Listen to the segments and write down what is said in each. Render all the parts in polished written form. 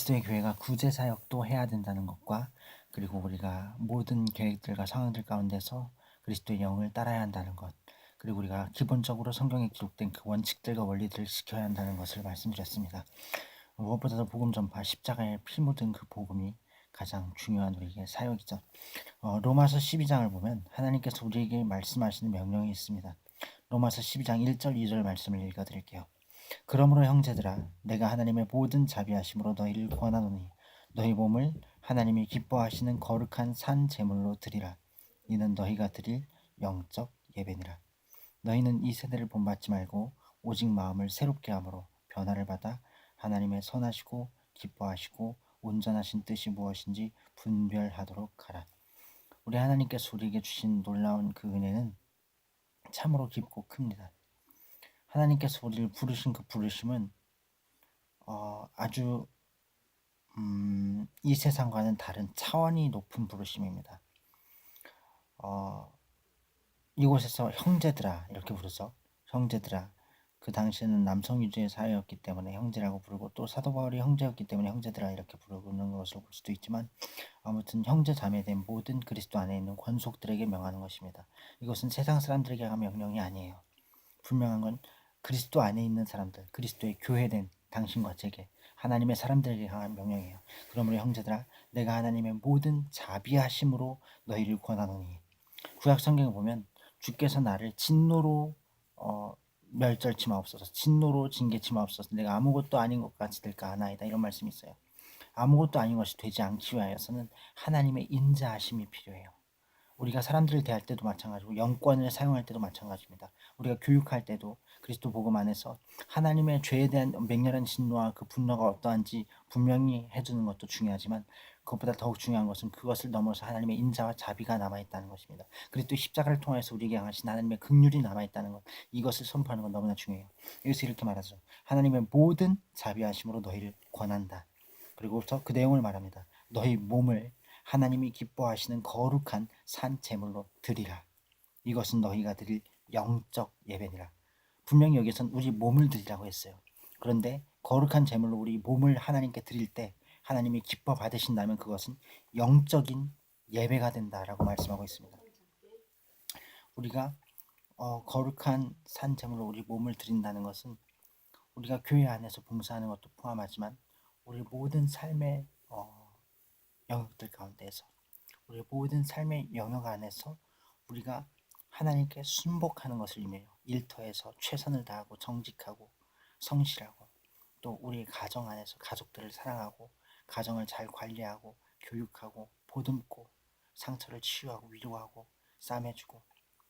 그리스도의 교회가 구제 사역도 해야 된다는 것과 그리고 우리가 모든 계획들과 상황들 가운데서 그리스도의 영을 따라야 한다는 것, 그리고 우리가 기본적으로 성경에 기록된 그 원칙들과 원리들을 지켜야 한다는 것을 말씀드렸습니다. 무엇보다도 복음 전파, 십자가에 피 묻은 그 복음이 가장 중요한 우리에게 사역이죠. 로마서 12장을 보면 하나님께서 우리에게 말씀하시는 명령이 있습니다. 로마서 12장 1절 2절 말씀을 읽어드릴게요. 그러므로 형제들아, 내가 하나님의 모든 자비하심으로 너희를 권하노니 너희 몸을 하나님이 기뻐하시는 거룩한 산 제물로 드리라. 이는 너희가 드릴 영적 예배니라. 너희는 이 세대를 본받지 말고 오직 마음을 새롭게 함으로 변화를 받아 하나님의 선하시고 기뻐하시고 온전하신 뜻이 무엇인지 분별하도록 하라. 우리 하나님께서 우리에게 주신 놀라운 그 은혜는 참으로 깊고 큽니다. 하나님께서 우리를 부르신 그 부르심은 아주 이 세상과는 다른 차원이 높은 부르심입니다. 이곳에서 형제들아 이렇게 부르죠. 형제들아. 그 당시에는 남성 위주의 사회였기 때문에 형제라고 부르고, 또 사도 바울이 형제였기 때문에 형제들아 이렇게 부르는 것으로 볼 수도 있지만, 아무튼 형제 자매된 모든 그리스도 안에 있는 권속들에게 명하는 것입니다. 이것은 세상 사람들에게 한 명령이 아니에요. 분명한 건 그리스도 안에 있는 사람들, 그리스도의 교회된 당신과 제게, 하나님의 사람들에게 향한 명령이에요. 그러므로 형제들아, 내가 하나님의 모든 자비하심으로 너희를 권하노니. 구약 성경을 보면 주께서 나를 진노로 멸절치 마옵소서, 진노로 징계치 마옵소서, 내가 아무것도 아닌 것 같이 될까 하나이다, 이런 말씀이 있어요. 아무것도 아닌 것이 되지 않기 위하여서는 하나님의 인자하심이 필요해요. 우리가 사람들을 대할 때도 마찬가지고 영권을 사용할 때도 마찬가지입니다. 우리가 교육할 때도 그리스도 복음 안에서 하나님의 죄에 대한 맹렬한 진노와 그 분노가 어떠한지 분명히 해주는 것도 중요하지만, 그것보다 더욱 중요한 것은 그것을 넘어서 하나님의 인자와 자비가 남아있다는 것입니다. 그리스도 십자가를 통해서 우리에게 향하신 하나님의 긍휼이 남아있다는 것, 이것을 선포하는 건 너무나 중요해요. 여기서 이렇게 말하죠. 하나님의 모든 자비하심으로 너희를 권한다. 그리고서 그 내용을 말합니다. 너희 몸을 하나님이 기뻐하시는 거룩한 산 제물로 드리라. 이것은 너희가 드릴 영적 예배니라. 분명히 여기선 우리 몸을 드리라고 했어요. 그런데 거룩한 제물로 우리 몸을 하나님께 드릴 때 하나님이 기뻐 받으신다면 그것은 영적인 예배가 된다라고 말씀하고 있습니다. 우리가 거룩한 산 제물로 우리 몸을 드린다는 것은 우리가 교회 안에서 봉사하는 것도 포함하지만 우리 모든 삶의 영역들 가운데에서, 우리 모든 삶의 영역 안에서 우리가 하나님께 순복하는 것을 의미해요. 일터에서 최선을 다하고 정직하고 성실하고, 또 우리 가정 안에서 가족들을 사랑하고 가정을 잘 관리하고 교육하고 보듬고 상처를 치유하고 위로하고 싸매주고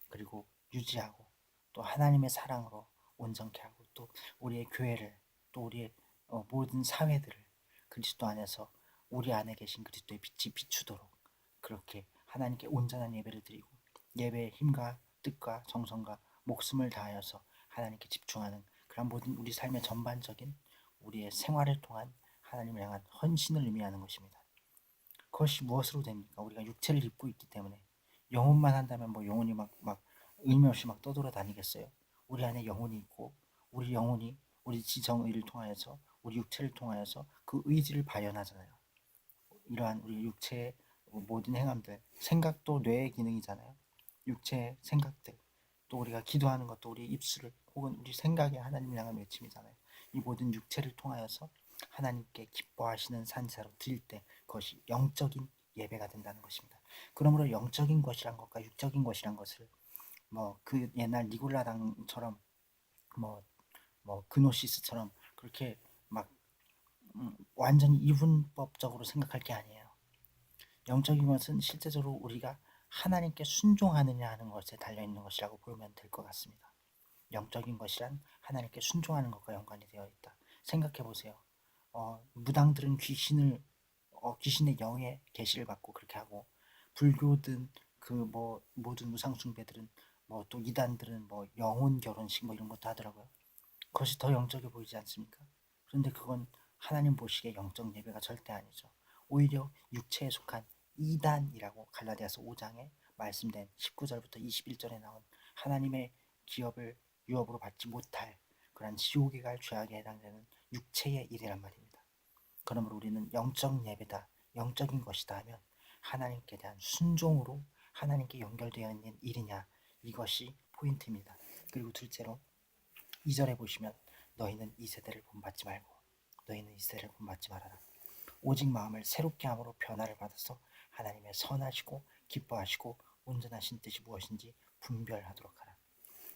그리고 유지하고, 또 하나님의 사랑으로 온전케 하고, 또 우리의 교회를, 또 우리의 모든 사회들을 그리스도 안에서 우리 안에 계신 그리스도의 빛이 비추도록 그렇게 하나님께 온전한 예배를 드리고, 예배의 힘과 뜻과 정성과 목숨을 다하여서 하나님께 집중하는 그런 모든 우리 삶의 전반적인 우리의 생활을 통한 하나님을 향한 헌신을 의미하는 것입니다. 그것이 무엇으로 됩니까? 우리가 육체를 입고 있기 때문에. 영혼만 한다면 뭐 영혼이 막 의미 없이 막 떠돌아다니겠어요? 우리 안에 영혼이 있고, 우리 영혼이 우리 지정의를 통하여서, 우리 육체를 통하여서 그 의지를 발현하잖아요. 이러한 우리 육체의 모든 행함들, 생각도 뇌의 기능이잖아요. 육체의 생각들, 또 우리가 기도하는 것도 우리 입술을 혹은 우리 생각이 하나님을 향한 외침이잖아요. 이 모든 육체를 통하여서 하나님께 기뻐하시는 산사로 드릴 때 그것이 영적인 예배가 된다는 것입니다. 그러므로 영적인 것이란 것과 육적인 것이란 것을 뭐 그 옛날 니골라당처럼 뭐 그노시스처럼 그렇게 막 완전히 이분법적으로 생각할 게 아니에요. 영적인 것은 실제적으로 우리가 하나님께 순종하느냐 하는 것에 달려있는 것이라고 보면 될 것 같습니다. 영적인 것이란 하나님께 순종하는 것과 연관이 되어 있다. 생각해 보세요. 무당들은 귀신의 영의 계시를 받고 그렇게 하고, 불교든 그 뭐 모든 우상 숭배들은 뭐 또 이단들은 뭐 영혼 결혼식 뭐 이런 것도 하더라고요. 그것이 더 영적이 보이지 않습니까? 그런데 그건 하나님 보시기에 영적 예배가 절대 아니죠. 오히려 육체에 속한 이단이라고 갈라디아서 5장에 말씀된 19절부터 21절에 나온 하나님의 기업을 유업으로 받지 못할 그런 지옥에 갈 죄악에 해당되는 육체의 일이란 말입니다. 그러므로 우리는 영적 예배다, 영적인 것이다 하면 하나님께 대한 순종으로 하나님께 연결되어 있는 일이냐, 이것이 포인트입니다. 그리고 둘째로 2절에 보시면 너희는 이 세대를 본받지 말고 너희는 이 세대를 본받지 말아라. 오직 마음을 새롭게 함으로 변화를 받아서 하나님의 선하시고 기뻐하시고 온전하신 뜻이 무엇인지 분별하도록 하라.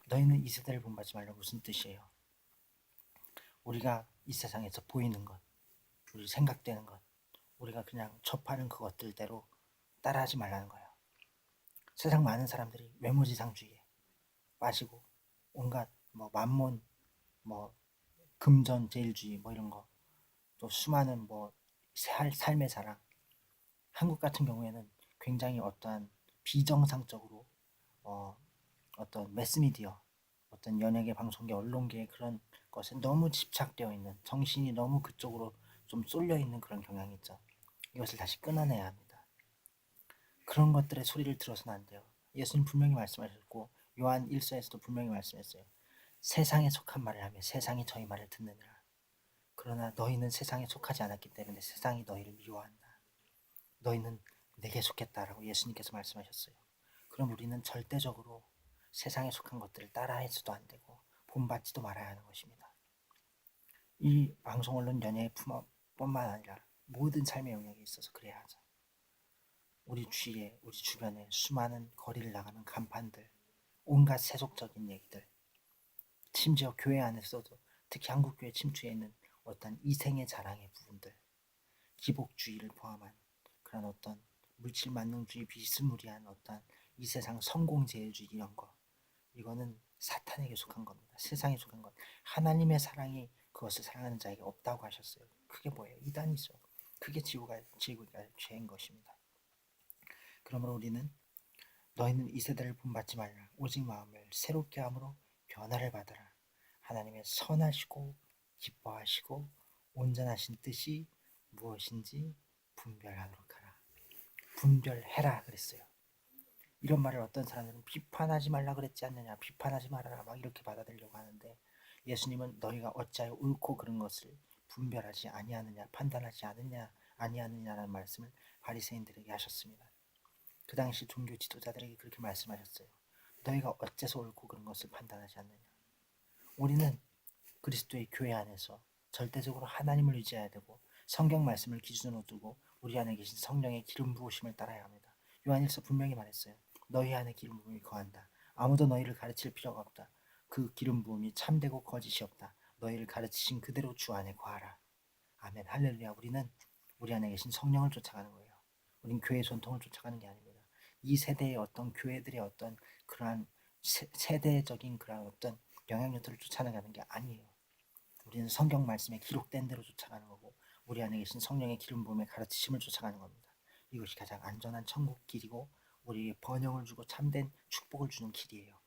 너희는 이 세대를 본받지 말라. 무슨 뜻이에요? 우리가 이 세상에서 보이는 것, 우리 생각되는 것, 우리가 그냥 접하는 그것들대로 따라하지 말라는 거예요. 세상 많은 사람들이 외모지상주의에 빠지고 온갖 뭐 만몬, 뭐 금전제일주의 뭐 이런 거, 또 수많은 뭐 삶의 사랑. 한국 같은 경우에는 굉장히 어떠한 비정상적으로 어떤 매스미디어, 어떤 연예계, 방송계, 언론계의 그런 것에 너무 집착되어 있는, 정신이 너무 그쪽으로 좀 쏠려 있는 그런 경향이 있죠. 이것을 다시 끊어내야 합니다. 그런 것들의 소리를 들어서는 안 돼요. 예수님 분명히 말씀하셨고 요한 1서에서도 분명히 말씀했어요. 세상에 속한 말을 하며 세상이 저희 말을 듣느니라. 그러나 너희는 세상에 속하지 않았기 때문에 세상이 너희를 미워한다. 너희는 내게 속했다라고 예수님께서 말씀하셨어요. 그럼 우리는 절대적으로 세상에 속한 것들을 따라해서도 안 되고 본받지도 말아야 하는 것입니다. 이 방송 언론 연예의 뿐만 아니라 모든 삶의 영역에 있어서 그래야 하죠. 우리 주위에, 우리 주변에 수많은 거리를 나가는 간판들, 온갖 세속적인 얘기들, 심지어 교회 안에서도 특히 한국교회 침투해 있는 어떤 이생의 자랑의 부분들, 기복주의를 포함한 그런 어떤 물질만능주의 비스무리한 어떤 이 세상 성공제일주의 이런 거, 이거는 사탄에게 속한 겁니다. 세상에 속한 것. 하나님의 사랑이 그것을 사랑하는 자에게 없다고 하셨어요. 그게 뭐예요? 이단이죠. 그게 지구가 죄인 것입니다. 그러므로 우리는 너희는 이 세대를 본받지 말라. 오직 마음을 새롭게 함으로 변화를 받아라. 하나님의 선하시고 기뻐하시고 온전하신 뜻이 무엇인지 분별하도록 하라. 분별해라 그랬어요. 이런 말을 어떤 사람들은 비판하지 말라 그랬지 않느냐, 비판하지 말아라 막 이렇게 받아들이려고 하는데, 예수님은 너희가 어찌하여 옳고 그른 것을 분별하지 아니하느냐, 판단하지 않느냐 아니하느냐라는 말씀을 바리새인들에게 하셨습니다. 그 당시 종교 지도자들에게 그렇게 말씀하셨어요. 너희가 어째서 옳고 그른 것을 판단하지 않느냐. 우리는 그리스도의 교회 안에서 절대적으로 하나님을 의지해야 되고 성경 말씀을 기준으로 두고 우리 안에 계신 성령의 기름 부으심을 따라야 합니다. 요한일서 분명히 말했어요. 너희 안에 기름 부음이 거한다. 아무도 너희를 가르칠 필요가 없다. 그 기름 부음이 참되고 거짓이 없다. 너희를 가르치신 그대로 주 안에 거하라. 아멘. 할렐루야. 우리는 우리 안에 계신 성령을 쫓아가는 거예요. 우린 교회 전통을 쫓아가는 게 아닙니다. 이 세대의 어떤 교회들의 어떤 그러한 세대적인 그러한 어떤 영향력들을 쫓아가는 게 아니에요. 우리는 성경 말씀에 기록된 대로 쫓아가는 거고 우리 안에 계신 성령의 기름 부음의 가르치심을 쫓아가는 겁니다. 이것이 가장 안전한 천국 길이고 우리에게 번영을 주고 참된 축복을 주는 길이에요.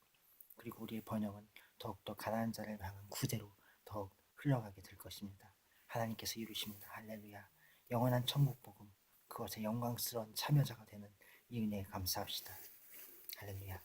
그리고 우리의 번영은 더욱더 가난한 자를 향한 구제로 더욱 흘러가게 될 것입니다. 하나님께서 이루십니다. 할렐루야. 영원한 천국 복음, 그것의 영광스러운 참여자가 되는 이 은혜에 감사합시다. 할렐루야.